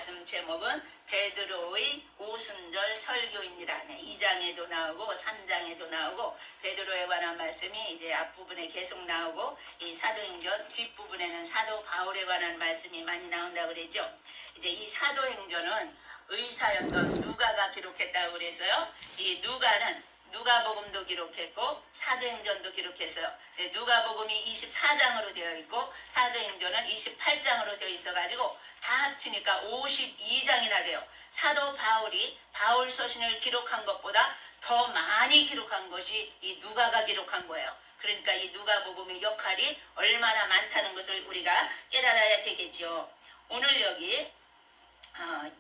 말씀 제목은 베드로의 오순절 설교입니다. 2장에도 나오고 3장에도 나오고 베드로에 관한 말씀이 이제 앞부분에 계속 나오고 이 사도행전 뒷부분에는 사도 바울에 관한 말씀이 많이 나온다고 그러죠. 이제 이 사도행전은 의사였던 누가가 기록했다고 그래서요. 이 누가는 누가복음도 기록했고 사도행전도 기록했어요. 누가복음이 24장으로 되어 있고 사도행전은 28장으로 되어 있어가지고 다 합치니까 52장이나 돼요. 사도 바울이 바울 서신을 기록한 것보다 더 많이 기록한 것이 이 누가가 기록한 거예요. 그러니까 이 누가복음의 역할이 얼마나 많다는 것을 우리가 깨달아야 되겠죠. 오늘 여기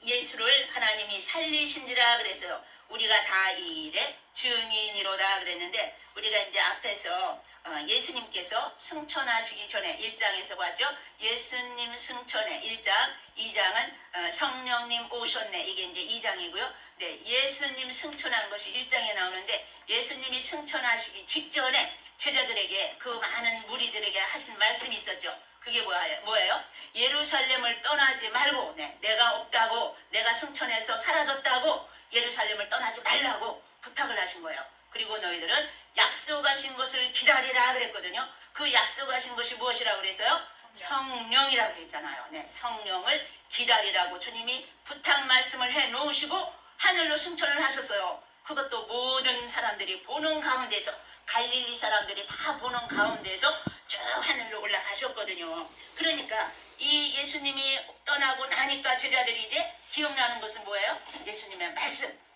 예수를 하나님이 살리신지라 그래서요. 우리가 다 이 일의 증인이로다 그랬는데 우리가 이제 앞에서 예수님께서 승천하시기 전에 1장에서 봤죠. 예수님 승천에 1장, 2장은 성령님 오셨네. 이게 이제 2장이고요. 네, 예수님 승천한 것이 1장에 나오는데 예수님이 승천하시기 직전에 제자들에게 그 많은 무리들에게 하신 말씀이 있었죠. 그게 뭐예요? 예루살렘을 떠나지 말고 내가 없다고 내가 승천해서 사라졌다고 예루살렘을 떠나지 말라고 부탁을 하신 거예요. 그리고 너희들은 약속하신 것을 기다리라 그랬거든요. 그 약속하신 것이 무엇이라고 그랬어요? 성령이라고 그랬잖아요. 네, 성령을 기다리라고 주님이 부탁 말씀을 해 놓으시고 하늘로 승천을 하셨어요. 그것도 모든 사람들이 보는 가운데서 갈릴리 사람들이 다 보는 가운데서 쭉 하늘로 올라가셨거든요. 그러니까 이 예수님이 떠나고 나니까 제자들이 이제 기억나는 것은 뭐예요? 예수님의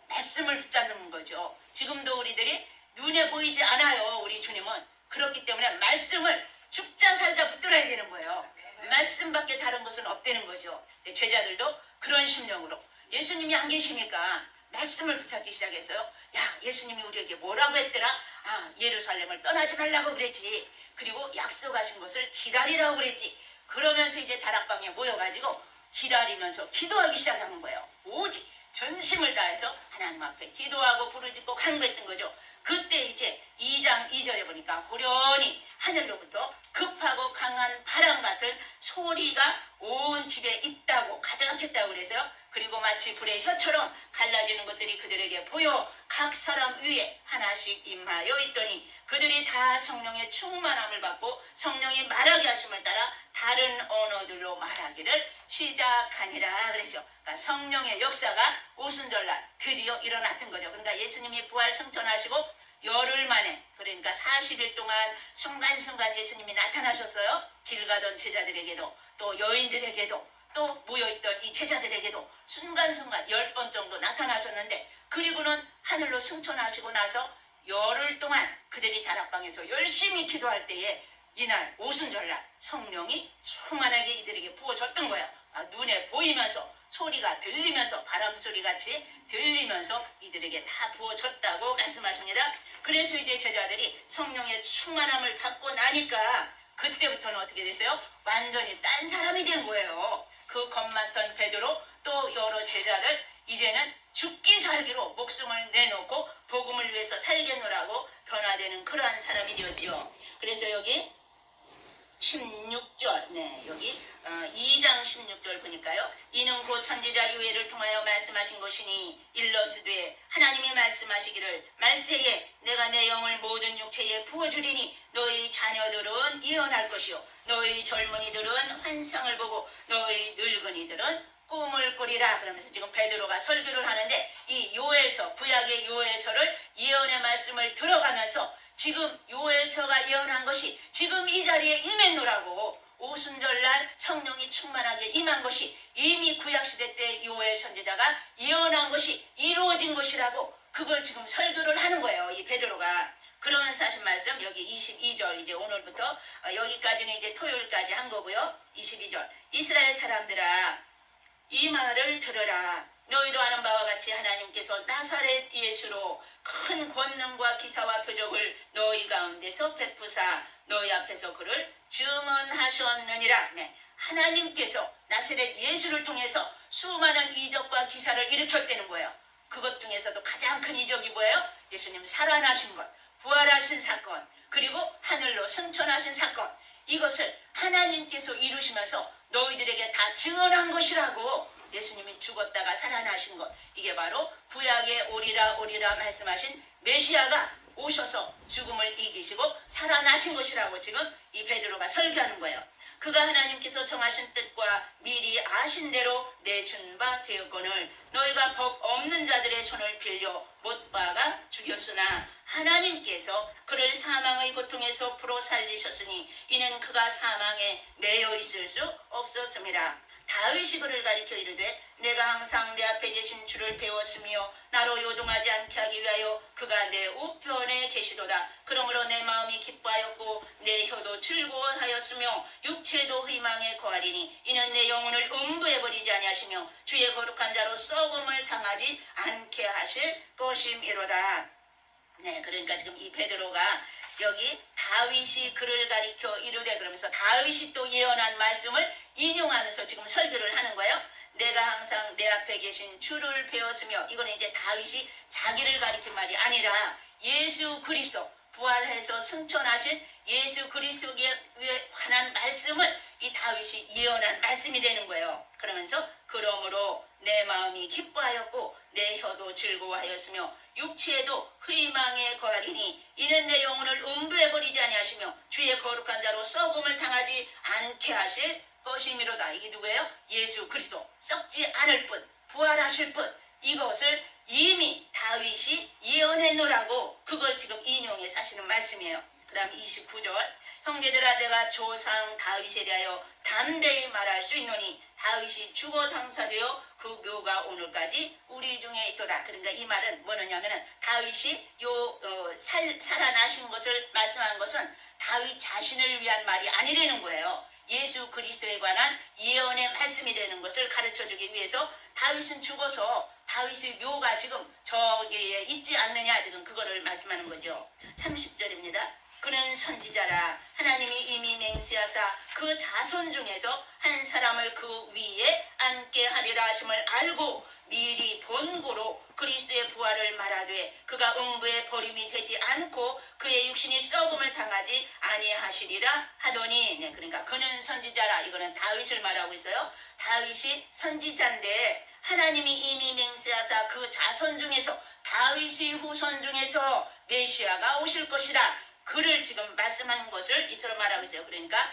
말씀을 붙잡는 거죠. 지금도 우리들이 눈에 보이지 않아요. 우리 주님은. 그렇기 때문에 말씀을 죽자 살자 붙들어야 되는 거예요. 말씀밖에 다른 것은 없다는 거죠. 제자들도 그런 심령으로 예수님이 안 계시니까 말씀을 붙잡기 시작했어요. 야, 예수님이 우리에게 뭐라고 했더라? 예루살렘을 떠나지 말라고 그랬지. 그리고 약속하신 것을 기다리라고 그랬지. 그러면서 이제 다락방에 모여가지고 기다리면서 기도하기 시작하는 거예요. 오직 전심을 다해서 하나님 앞에 기도하고 부르짖고 간구했던 거죠. 그때 이제 2장 2절에 보니까 호련히 하늘로부터 급하고 강한 바람 같은 소리가 온 집에 있다고 가득했다고 그래서요. 그리고 마치 불의 혀처럼 갈라지는 것들이 그들에게 보여 각 사람 위에 하나씩 임하여 있더니 그들이 다 성령의 충만함을 받고 성령이 말하게 하심을 따라 다른 언어들로 말하기를 시작하니라 그랬죠. 그러니까 성령의 역사가 오순절날 드디어 일어났던 거죠. 그러니까 예수님이 부활 승천하시고 열흘 만에 그러니까 40일 동안 순간순간 예수님이 나타나셨어요. 길 가던 제자들에게도 또 여인들에게도 또 모여있던 이 제자들에게도 순간순간 10번 정도 나타나셨는데 그리고는 하늘로 승천하시고 나서 열흘 동안 그들이 다락방에서 열심히 기도할 때에 이날 오순절날 성령이 충만하게 이들에게 부어졌던 거예요. 눈에 보이면서 소리가 들리면서 바람소리같이 들리면서 이들에게 다 부어졌다고 말씀하십니다. 그래서 이제 제자들이 성령의 충만함을 받고 나니까 그때부터는 어떻게 됐어요? 완전히 딴 사람이 된 거예요. 그 겁 많던 베드로 또 여러 제자들 이제는 죽기 살기로 목숨을 내놓고 복음을 위해서 살겠노라고 변화되는 그러한 사람이 되었지요. 그래서 여기 16절 여기 2장 16절 보니까요. 이는 곧 선지자 요엘을 통하여 말씀하신 것이니 일러스되 하나님이 말씀하시기를 말세에 내가 내 영을 모든 육체에 부어주리니 너희 자녀들은 예언할 것이요 너희 젊은이들은 환상을 보고 너희 늙은이들은 꿈을 꾸리라. 그러면서 지금 베드로가 설교를 하는데 이 요엘서 구약의 요엘서를 예언의 말씀을 들어가면서 지금 요엘서가 예언한 것이 지금 이 자리에 임했노라고 오순절날 성령이 충만하게 임한 것이 이미 구약시대 때 요엘 선지자가 예언한 것이 이루어진 것이라고 그걸 지금 설교를 하는 거예요. 이 베드로가. 그러면서 하신 말씀 여기 22절 이제 오늘부터 여기까지는 이제 토요일까지 한 거고요. 22절 이스라엘 사람들아 이 말을 들으라. 너희도 아는 바와 같이 하나님께서 나사렛 예수로 큰 권능과 기사와 표적을 너희 가운데서 베푸사 너희 앞에서 그를 증언하셨느니라. 하나님께서 나사렛 예수를 통해서 수많은 이적과 기사를 일으켰다는 거예요. 그것 중에서도 가장 큰 이적이 뭐예요? 예수님 살아나신 것, 부활하신 사건, 그리고 하늘로 승천하신 사건. 이것을 하나님께서 이루시면서 너희들에게 다 증언한 것이라고 예수님이 죽었다가 살아나신 것, 이게 바로 구약의 오리라 오리라 말씀하신 메시아가 오셔서 죽음을 이기시고 살아나신 것이라고 지금 이 베드로가 설교하는 거예요. 그가 하나님께서 정하신 뜻과 미리 아신 대로 내준 바 되었거늘 너희가 법 없는 자들의 손을 빌려 못 박아 죽였으나 하나님께서 그를 사망의 고통에서 풀어 살리셨으니 이는 그가 사망에 매여 있을 수 없었습니다. 다윗이 그를 가리켜 이르되 내가 항상 내 앞에 계신 주를 배웠으며 나로 요동하지 않게 하기 위하여 그가 내 우편에 계시도다. 그러므로 내 마음이 기뻐하였고 내 혀도 즐거워하였으며 육체도 희망에 거하리니 이는 내 영혼을 음부해버리지 아니하시며 주의 거룩한 자로 썩음을 당하지 않게 하실 것임이로다. 네, 그러니까 지금 이 베드로가 여기 다윗이 그를 가리켜 이르되 그러면서 다윗이 또 예언한 말씀을 인용하면서 지금 설교를 하는 거예요. 내가 항상 내 앞에 계신 주를 배웠으며, 이거는 이제 다윗이 자기를 가리킨 말이 아니라 예수 그리스도 부활해서 승천하신 예수 그리스도에 관한 말씀을 이 다윗이 예언한 말씀이 되는 거예요. 그러면서 그러므로 내 마음이 기뻐하였고 내 혀도 즐거워하였으며 육체에도 희망에 거하리니 이는 내 영혼을 음부해버리지 아니하시며 주의 거룩한 자로 썩음을 당하지 않게 하실 것이미로다. 이게 누구예요? 예수 그리스도. 썩지 않을 뿐 부활하실 뿐 이것을 이미 다윗이 예언했노라고 그걸 지금 인용해서 하시는 말씀이에요. 그 다음 29절 형제들아 내가 조상 다윗에 대하여 담대히 말할 수 있노니 다윗이 죽어 장사되어 그 묘가 오늘까지 우리 중에 있도다. 그러니까 이 말은 뭐냐면은 다윗이 살아나신 것을 말씀한 것은 다윗 자신을 위한 말이 아니라는 거예요. 예수 그리스도에 관한 예언의 말씀이 되는 것을 가르쳐주기 위해서 다윗은 죽어서 다윗의 묘가 지금 저기에 있지 않느냐, 지금 그거를 말씀하는 거죠. 30절입니다. 그는 선지자라 하나님이 이미 맹세하사 그 자손 중에서 한 사람을 그 위에 앉게 하리라 하심을 알고 미리 본고로 그리스도의 부활을 말하되 그가 음부에 버림이 되지 않고 그의 육신이 썩음을 당하지 아니하시리라 하더니, 네, 그러니까 그는 선지자라, 이거는 다윗을 말하고 있어요. 다윗이 선지자인데 하나님이 이미 맹세하사 그 자손 중에서 다윗의 후손 중에서 메시아가 오실 것이라 그를 지금 말씀하는 것을 이처럼 말하고 있어요. 그러니까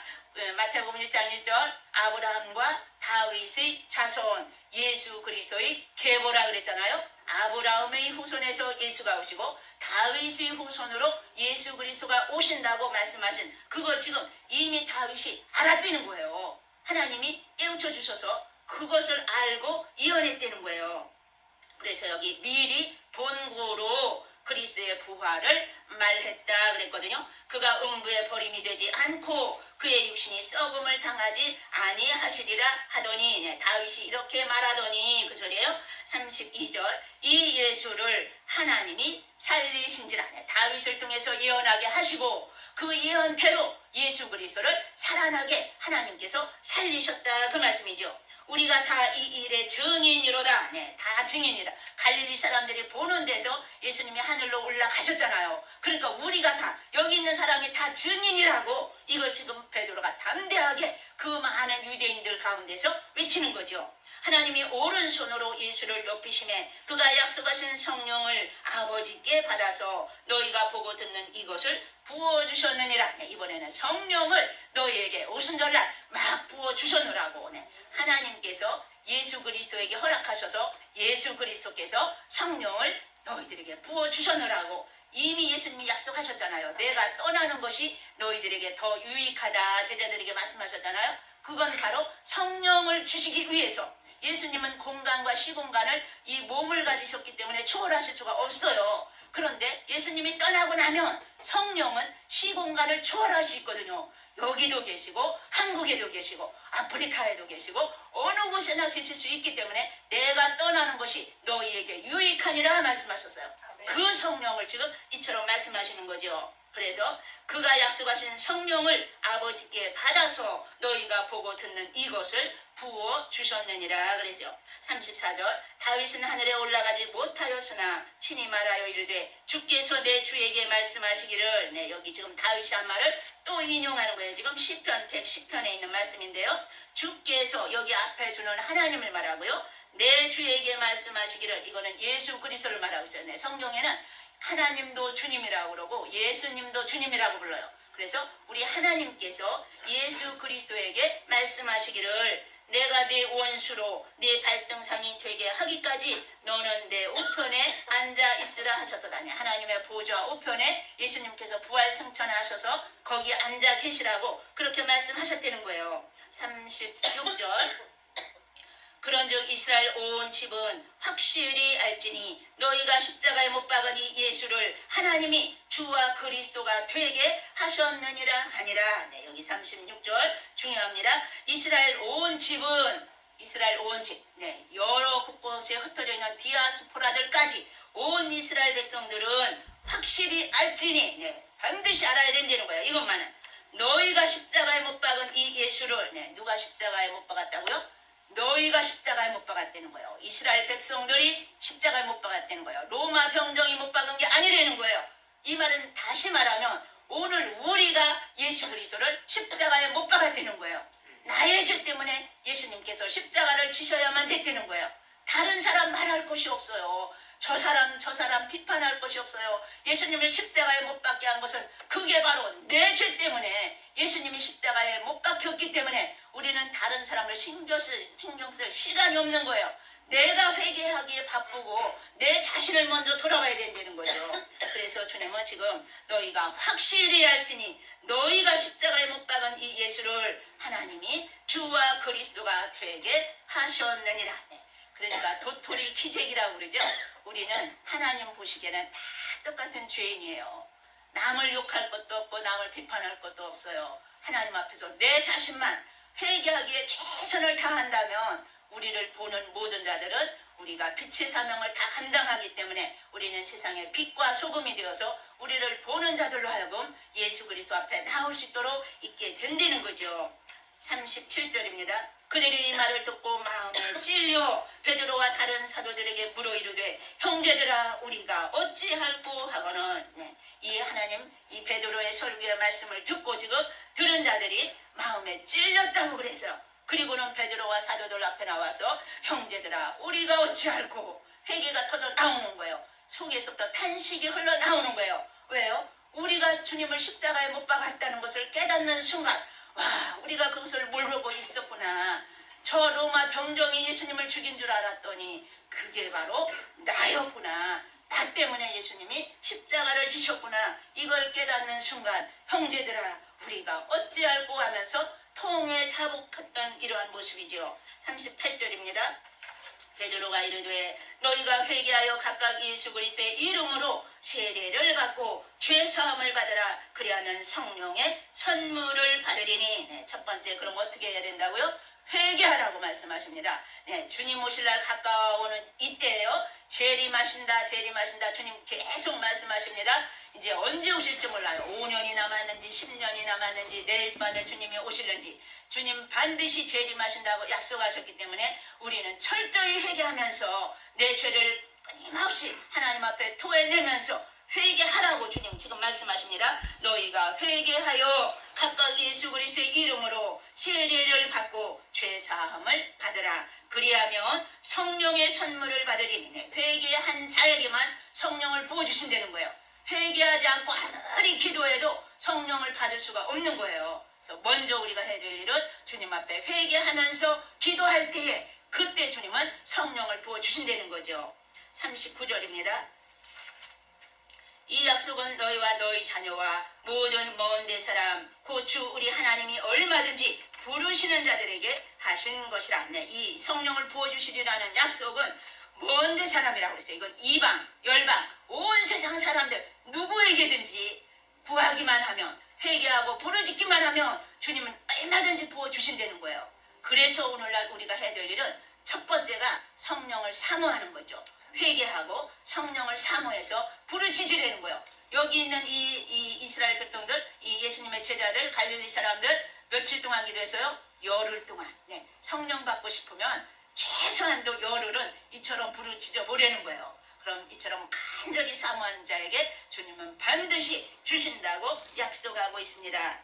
마태복음 1장 1절 아브라함과 다윗의 자손 예수 그리스도의 계보라 그랬잖아요. 아브라함의 후손에서 예수가 오시고 다윗의 후손으로 예수 그리스도가 오신다고 말씀하신 그걸 지금 이미 다윗이 알았다는 거예요. 하나님이 깨우쳐 주셔서 그것을 알고 예언했다는 거예요. 그래서 여기 미리 본고로 그리스도의 부활을 말했다 그랬거든요. 그가 음부에 버림이 되지 않고 그의 육신이 썩음을 당하지 아니하시리라 하더니, 네, 다윗이 이렇게 말하더니 그 소리예요. 32절 이 예수를 하나님이 살리신지라. 네, 다윗을 통해서 예언하게 하시고 그 예언대로 예수 그리스도를 살아나게 하나님께서 살리셨다 그 말씀이죠. 우리가 다 이 일의 증인이로다. 네, 다 증인이다. 갈릴리 사람들이 보는 데서 예수님이 하늘로 올라가셨잖아요. 그러니까 우리가 다 여기 있는 사람이 다 증인이라고 이걸 지금 베드로가 담대하게 그 많은 유대인들 가운데서 외치는 거죠. 하나님이 오른손으로 예수를 높이심에 그가 약속하신 성령을 아버지께 받아서 너희가 보고 듣는 이것을 부어주셨느니라. 네, 이번에는 성령을 너희에게 오순절날 막 부어주셨느라고. 네, 하나님께서 예수 그리스도에게 허락하셔서 예수 그리스도께서 성령을 너희들에게 부어주셨느라고 이미 예수님이 약속하셨잖아요. 내가 떠나는 것이 너희들에게 더 유익하다 제자들에게 말씀하셨잖아요. 그건 바로 성령을 주시기 위해서. 예수님은 공간과 시공간을 이 몸을 가지셨기 때문에 초월하실 수가 없어요. 그런데 예수님이 떠나고 나면 성령은 시공간을 초월할 수 있거든요. 여기도 계시고 한국에도 계시고 아프리카에도 계시고 어느 곳에나 계실 수 있기 때문에 내가 떠나는 것이 너희에게 유익하니라 말씀하셨어요. 그 성령을 지금 이처럼 말씀하시는 거죠. 그래서 그가 약속하신 성령을 아버지께 받아서 너희가 보고 듣는 이것을 부어 주셨느니라 그랬어요. 34절 다윗은 하늘에 올라가지 못하였으나 친히 말하여 이르되 주께서 내 주에게 말씀하시기를. 네, 여기 지금 다윗이 한 말을 또 인용하는 거예요. 지금 시편 110편에 있는 말씀인데요. 주께서 여기 앞에 주는 하나님을 말하고요. 내 주에게 말씀하시기를, 이거는 예수 그리스도를 말하고 있어요. 네, 성경에는 하나님도 주님이라고 그러고 예수님도 주님이라고 불러요. 그래서 우리 하나님께서 예수 그리스도에게 말씀하시기를, 내가 네 원수로 네 발등상이 되게 하기까지 너는 내 우편에 앉아 있으라 하셨도다니. 하나님의 보좌 우편에 예수님께서 부활 승천하셔서 거기 앉아 계시라고 그렇게 말씀하셨다는 거예요. 36절, 그런즉 이스라엘 온 집은 확실히 알지니 너희가 십자가에 못 박은 이 예수를 하나님이 주와 그리스도가 되게 하셨느니라 하니라. 네, 여기 36절 중요합니다. 이스라엘 온 집은, 이스라엘 온 집, 네, 여러 곳곳에 흩어져 있는 디아스포라들까지 온 이스라엘 백성들은 확실히 알지니, 네, 반드시 알아야 된다는 거예요. 이것만은 너희가 십자가에 못 박은 이 예수를, 네, 누가 십자가에 못 박았다고요? 너희가 십자가에 못 박았다는 거예요. 이스라엘 백성들이 십자가에 못 박았다는 거예요. 로마 병정이 못 박은 게 아니라는 거예요. 이 말은 다시 말하면 오늘 우리가 예수 그리스도를 십자가에 못 박았다는 거예요. 나의 죄 때문에 예수님께서 십자가를 지셔야만 됐다는 거예요. 다른 사람 말할 것이 없어요. 저 사람 비판할 것이 없어요. 예수님을 십자가에 못 박게 한 것은 그게 바로 내 죄 때문에, 예수님이 십자가에 못 박혔기 때문에 우리는 다른 사람을 신경 쓸 시간이 없는 거예요. 내가 회개하기에 바쁘고 내 자신을 먼저 돌아봐야 된다는 거죠. 그래서 주님은 지금 너희가 확실히 알지니 너희가 십자가에 못 박은 이 예수를 하나님이 주와 그리스도가 되게 하셨느니라. 그러니까 도토리 기적이라고 그러죠. 우리는 하나님 보시기에는 다 똑같은 죄인이에요. 남을 욕할 것도 없고 남을 비판할 것도 없어요. 하나님 앞에서 내 자신만 회개하기에 최선을 다한다면 우리를 보는 모든 자들은 우리가 빛의 사명을 다 감당하기 때문에 우리는 세상의 빛과 소금이 되어서 우리를 보는 자들로 하여금 예수 그리스도 앞에 나올 수 있도록 있게 된다는 거죠. 37절입니다. 그들이 이 말을 듣고 마음에 찔려 베드로와 다른 사도들에게 물어 이르되, 형제들아 우리가 어찌할꼬 하거늘. 네, 이 하나님 이 베드로의 설교의 말씀을 듣고 지금 들은 자들이 마음에 찔렸다고 그랬어요. 그리고는 베드로와 사도들 앞에 나와서 형제들아 우리가 어찌할꼬, 회개가 터져 나오는 거예요. 속에서부터 탄식이 흘러나오는 거예요. 왜요? 우리가 주님을 십자가에 못 박았다는 것을 깨닫는 순간, 와, 우리가 그것을 모르고 있었구나. 저 로마 병정이 예수님을 죽인 줄 알았더니 그게 바로 나였구나. 나 때문에 예수님이 십자가를 지셨구나. 이걸 깨닫는 순간 형제들아 우리가 어찌할꼬 하면서 통에 자복했던 이러한 모습이죠. 38절입니다. 베드로가 이르되 너희가 회개하여 각각 예수 그리스도의 이름으로 세례를 받고 죄사함을 받으라. 그리하면 성령의 선물을 받으리니. 네, 첫 번째 그럼 어떻게 해야 된다고요? 회개하라고 말씀하십니다. 네, 주님 오실 날 가까워오는 이때예요. 재림하신다 재림하신다 주님 계속 말씀하십니다. 이제 언제 오실지 몰라요. 5년이 남았는지 10년이 남았는지 내일 밤에 주님이 오실는지, 주님 반드시 재림하신다고 약속하셨기 때문에 우리는 철저히 회개하면서 내 죄를 끊임없이 하나님 앞에 토해내면서 회개하라고 주님 지금 말씀하십니다. 너희가 회개하여 각각 예수 그리스도의 이름으로 세례를 받고 죄사함을 받으라. 그리하면 성령의 선물을 받으리니. 회개한 자에게만 성령을 부어주신다는 거예요. 회개하지 않고 아무리 기도해도 성령을 받을 수가 없는 거예요. 그래서 먼저 우리가 해야 될 일은 주님 앞에 회개하면서 기도할 때에 그때 주님은 성령을 부어주신다는 거죠. 39절입니다. 이 약속은 너희와 너희 자녀와 모든 먼 데 사람 곧 주 우리 하나님이 얼마든지 부르시는 자들에게 하신 것이라. 네, 이 성령을 부어주시리라는 약속은 먼 데 사람이라고 했어요. 이건 이방, 열방, 온 세상 사람들 누구에게든지 구하기만 하면, 회개하고 부르짖기만 하면 주님은 얼마든지 부어주신다는 거예요. 그래서 오늘날 우리가 해야 될 일은 첫 번째가 성령을 사모하는 거죠. 회개하고 성령을 사모해서 부르짖으려는 거예요. 여기 있는 이 이스라엘 백성들, 이 예수님의 제자들, 갈릴리 사람들 며칠 동안 기도해서요? 열흘 동안. 네, 성령 받고 싶으면 최소한도 열흘은 이처럼 부르짖어 보려는 거예요. 그럼 이처럼 간절히 사모하는 자에게 주님은 반드시 주신다고 약속하고 있습니다.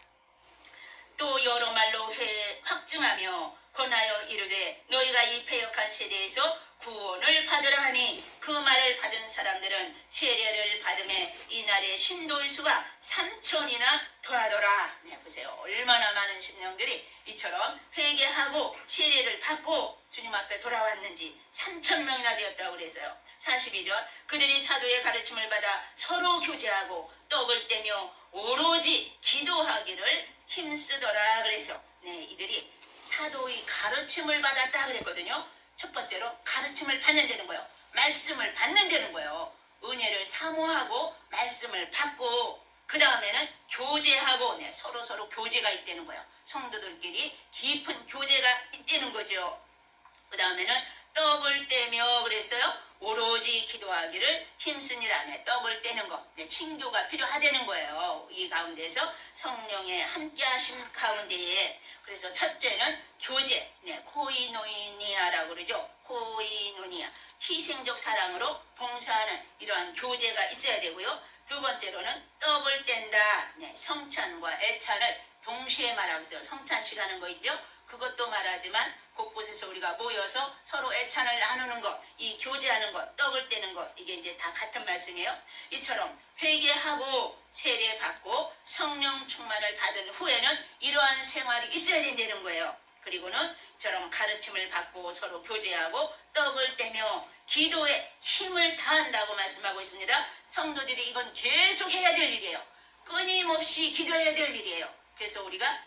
또 여러 말로 확증하며 권하여 이르되 너희가 이 패역한 세대에서 구원을 받으라 하니 그 말을 받은 사람들은 세례를 받음에 이날의 신도의 수가 3천이나 더하더라. 네, 보세요. 얼마나 많은 심령들이 이처럼 회개하고 세례를 받고 주님 앞에 돌아왔는지 3천명이나 되었다고 그랬어요. 42절 그들이 사도의 가르침을 받아 서로 교제하고 떡을 떼며 오로지 기도하기를 힘쓰더라. 그래서 네, 이들이 사도의 가르침을 받았다 그랬거든요. 첫 번째로 가르침을 받는다는 거예요. 말씀을 받는다는 거예요. 은혜를 사모하고 말씀을 받고 그 다음에는 교제하고 네, 서로 교제가 있다는 거예요. 성도들끼리 깊은 교제가 있다는 거죠. 그 다음에는 떡을 떼며 그랬어요. 오로지 기도하기를 힘쓰니라. 네, 떡을 떼는 거. 네, 친교가 필요하다는 거예요. 이 가운데서 성령의 함께하심 가운데에. 그래서 첫째는 교제. 네, 코이노이니아라고 그러죠. 코이노니아. 희생적 사랑으로 봉사하는 이러한 교제가 있어야 되고요. 두 번째로는 떡을 뗀다. 네, 성찬과 애찬을 동시에 말하고 있어요. 성찬식 하는 거 있죠. 그것도 말하지만 곳곳에서 우리가 모여서 서로 애찬을 나누는 것, 이 교제하는 것, 떡을 떼는 것, 이게 이제 다 같은 말씀이에요. 이처럼 회개하고 세례받고 성령 충만을 받은 후에는 이러한 생활이 있어야 된다는 거예요. 그리고는 이처럼 가르침을 받고 서로 교제하고 떡을 떼며 기도에 힘을 다한다고 말씀하고 있습니다. 성도들이 이건 계속 해야 될 일이에요. 끊임없이 기도해야 될 일이에요. 그래서 우리가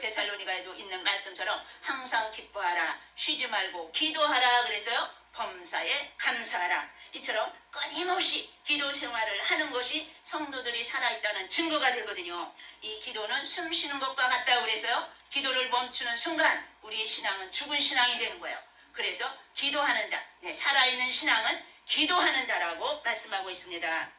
데살로니가에도 있는 말씀처럼 항상 기뻐하라, 쉬지 말고 기도하라 그래서요. 범사에 감사하라. 이처럼 끊임없이 기도 생활을 하는 것이 성도들이 살아있다는 증거가 되거든요. 이 기도는 숨 쉬는 것과 같다고 그래서요. 기도를 멈추는 순간 우리의 신앙은 죽은 신앙이 되는 거예요. 그래서 기도하는 자, 네, 살아있는 신앙은 기도하는 자라고 말씀하고 있습니다.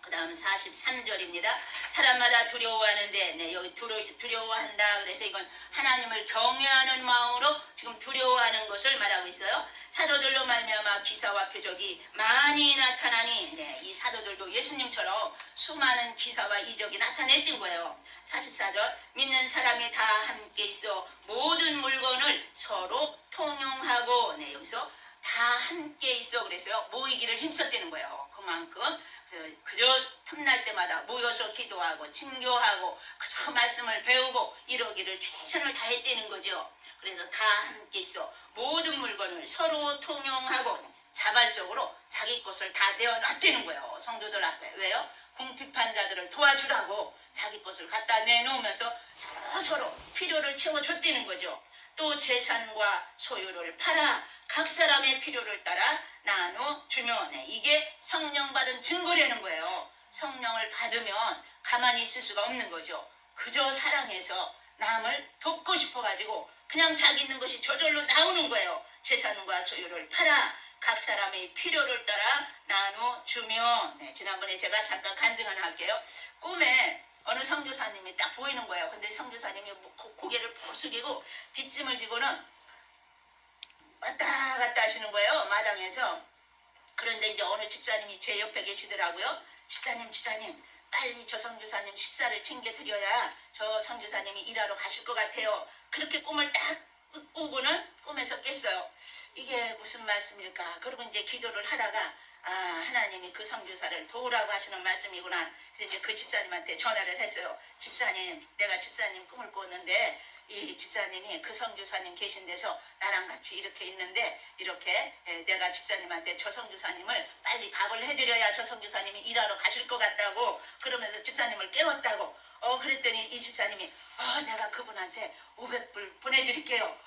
그 다음 43절입니다. 사람마다 두려워하는데 네, 여기 두려워한다. 그래서 이건 하나님을 경외하는 마음으로 지금 두려워하는 것을 말하고 있어요. 사도들로 말미암아 기사와 표적이 많이 나타나니 네, 이 사도들도 예수님처럼 수많은 기사와 이적이 나타냈던 거예요. 44절 믿는 사람이 다 함께 있어 모든 물건을 서로 통용하고 네, 여기서 다 함께 있어 그래서요. 모이기를 힘썼다는 거예요. 그만큼 그저 틈날 때마다 모여서 기도하고 친교하고 그저 말씀을 배우고 이러기를 최선을 다했다는 거죠. 그래서 다 함께 있어 모든 물건을 서로 통용하고 자발적으로 자기 것을 다 내어놨다는 거예요. 성도들 앞에. 왜요? 궁핍한 자들을 도와주라고 자기 것을 갖다 내놓으면서 서로 필요를 채워줬다는 거죠. 또 재산과 소유를 팔아 각 사람의 필요를 따라 나눠주면 네, 이게 성령 받은 증거라는 거예요. 성령을 받으면 가만히 있을 수가 없는 거죠. 그저 사랑해서 남을 돕고 싶어가지고 그냥 자기 있는 것이 저절로 나오는 거예요. 재산과 소유를 팔아 각 사람의 필요를 따라 나눠주면 네, 지난번에 제가 잠깐 간증 하나 할게요. 꿈에 어느 선교사님이 딱 보이는 거예요. 근데 선교사님이 고개를 푹 숙이고 뒷짐을 지고는 왔다 갔다 하시는 거예요. 마당에서. 그런데 이제 어느 집사님이 제 옆에 계시더라고요. 집사님 빨리 저 선교사님 식사를 챙겨드려야 저 선교사님이 일하러 가실 것 같아요. 그렇게 꿈을 딱 꾸고는 꿈에서 깼어요. 이게 무슨 말씀일까. 그러고 이제 기도를 하다가 하나님이 그 선교사를 도우라고 하시는 말씀이구나. 그래서 이제 그 집사님한테 전화를 했어요. 집사님, 내가 집사님 꿈을 꿨는데 이 집사님이 그 선교사님 계신 데서 나랑 같이 이렇게 있는데 이렇게 내가 집사님한테 저 선교사님을 빨리 밥을 해드려야 저 선교사님이 일하러 가실 것 같다고 그러면서 집사님을 깨웠다고. 그랬더니 이 집사님이 내가 그분한테 500불 보내드릴게요.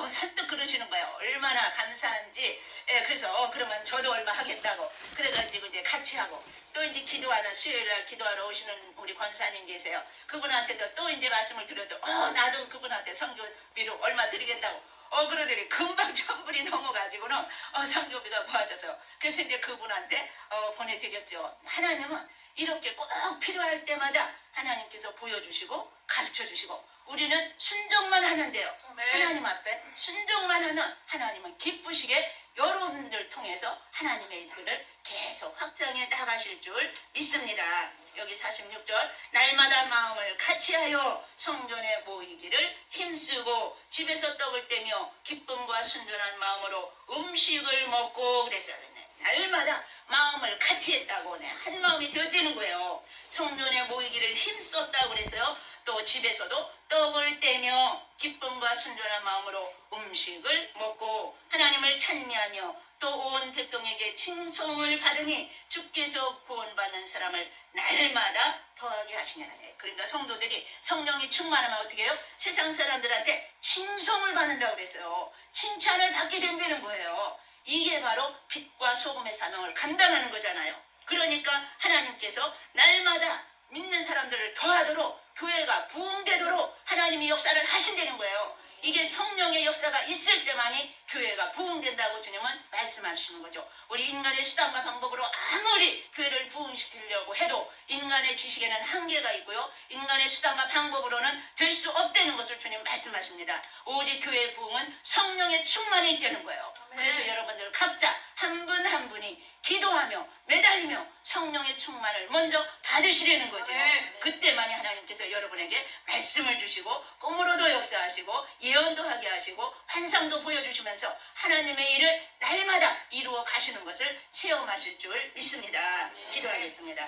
선뜻 그러시는 거예요. 얼마나 감사한지. 그래서 그러면 저도 얼마 하겠다고. 그래가지고 이제 같이 하고 또 이제 기도하는 수요일날 기도하러 오시는 우리 권사님 계세요. 그분한테도 또 이제 말씀을 드려도 나도 그분한테 선교비로 얼마 드리겠다고. 그러더니 금방 1000불이 넘어가지고는 선교비가 모아져서 그래서 이제 그분한테 보내드렸죠. 하나님은 이렇게 꼭 필요할 때마다 하나님께서 보여주시고 가르쳐주시고 우리는 순종만 하면 돼요. 네. 하나님 앞에 순종만 하면 하나님은 기쁘시게 여러분들 통해서 하나님의 일들을 계속 확장해 나가실 줄 믿습니다. 여기 46절 날마다 마음을 같이하여 성전에 모이기를 힘쓰고 집에서 떡을 떼며 기쁨과 순전한 마음으로 음식을 먹고 그랬어요. 날마다 마음을 같이 했다고 한 마음이 되었다는 거예요. 성전에 모이기를 힘썼다고 그래서요. 또 집에서도 떡을 떼며 기쁨과 순전한 마음으로 음식을 먹고 하나님을 찬미하며 또 온 백성에게 칭송을 받으니 주께서 구원받는 사람을 날마다 더하게 하시냐네. 그러니까 성도들이 성령이 충만하면 어떻게 해요? 세상 사람들한테 칭송을 받는다고 그랬어요. 칭찬을 받게 된다는 거예요. 이게 바로 빛과 소금의 사명을 감당하는 거잖아요. 그러니까 하나님께서 날마다 믿는 사람들을 더하도록 교회가 부흥되도록 하나님이 역사를 하신다는 거예요. 이게 성령의 역사가 있을 때만이 교회가 부흥된다고 주님은 말씀하시는 거죠. 우리 인간의 수단과 방법으로 아무리 교회를 부흥시키려고 해도 인간의 지식에는 한계가 있고요. 인간의 수단과 방법으로는 될 수 없다는 것을 주님 말씀하십니다. 오직 교회의 부흥은 성령의 충만이 있다는 거예요. 그래서 여러분들 각자 한 분 한 분이 기도하며 매달리며 성령의 충만을 먼저 받으시려는 거죠. 그때만이 하나님께서 여러분에게 말씀을 주시고 꿈으로도 역사하시고 예언도 하게 하시고 환상도 보여주시면서 하나님의 일을 날마다 이루어 가시는 것을 체험하실 줄 믿습니다. 기도하겠습니다.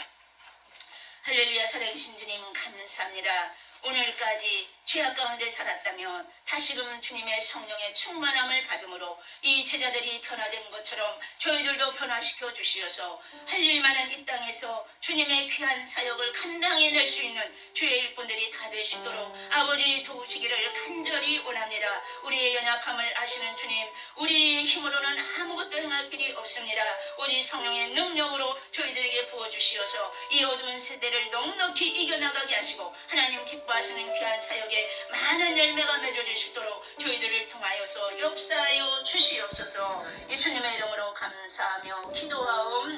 할렐루야. 살아계신 주님 감사합니다. 오늘까지 죄악 가운데 살았다면 다시금 주님의 성령의 충만함을 받음으로 이 제자들이 변화된 것처럼 저희들도 변화시켜 주시어서 할 일 많은 이 땅에서 주님의 귀한 사역을 감당해낼 수 있는 주의 일꾼들이 다 될 수 있도록 아버지 도우시기를 간절히 원합니다. 우리의 연약함을 아시는 주님, 우리의 힘으로는 아무것도 행할 길이 없습니다. 오직 성령의 능력으로 저희들에게 부어주시어서 이 어두운 세대를 넉넉히 이겨나가게 하시고 하나님 기뻐하시는 귀한 사역에 많은 열매가 맺어질 수 있도록 저희들을 통하여서 역사하여 주시옵소서. 예수님의 이름으로 감사하며 기도하옵나이다.